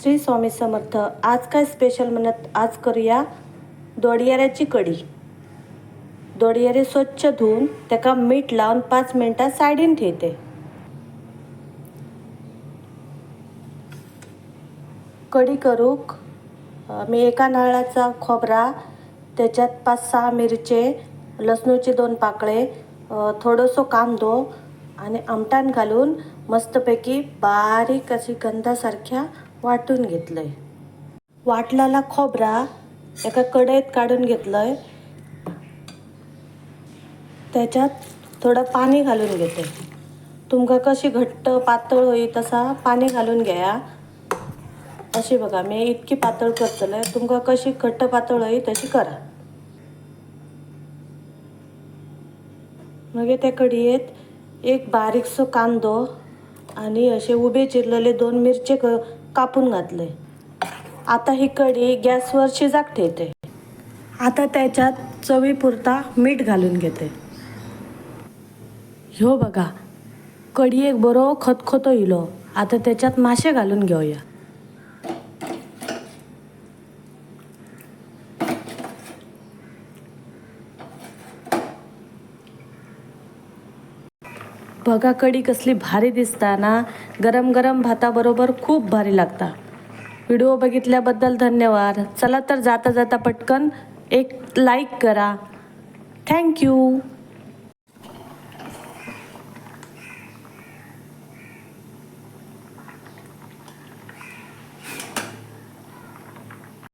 श्री स्वामी समर्थ. आज काय स्पेशल म्हणत, आज करूया दोडयाऱ्याची कढी. दोडयारे स्वच्छ धुवून त्याका मीठ लावून 5 मिनिटां सायडीन ठेवते. कढी करूक मी एका नारळाचा खोबरा, त्याच्यात 5-6 मिरचे, लसणूचे 2 पाकळे, थोडंसं कांदो आणि आमटाण घालून मस्तपैकी बारीक अशी गंधासारख्या वाटून घेतलंय. वाटलेला खोबरा एका कढईत काढून घेतलंय. त्याच्यात थोडं पाणी घालून घेते. तुमका कशी घट्ट पातळ होई तसा पाणी घालून घ्या. अशी बघा, मी इतकी पातळ करतलंय, तुमका कशी घट्ट पातळ होई तशी करा. मग त्या कढईत एक बारीकसो कांदो आणि असे उभे चिरलेले 2 मिरचे कापून घातले. आता ही कढी गॅसवर शिजाक ठेवते. आता त्याच्यात चवीपुरता मीठ घालून घेते. ह्यो बघा, कढी एक बरो खतखतो इलो. आता त्याच्यात मासे घालून घेऊया. बघा कढी कसली भारी दिसता ना. गरम गरम भाताबरोबर खूप भारी लागता. व्हिडिओ बघितल्याबद्दल धन्यवाद. चला तर जाता जाता पटकन एक लाईक करा. थँक्यू.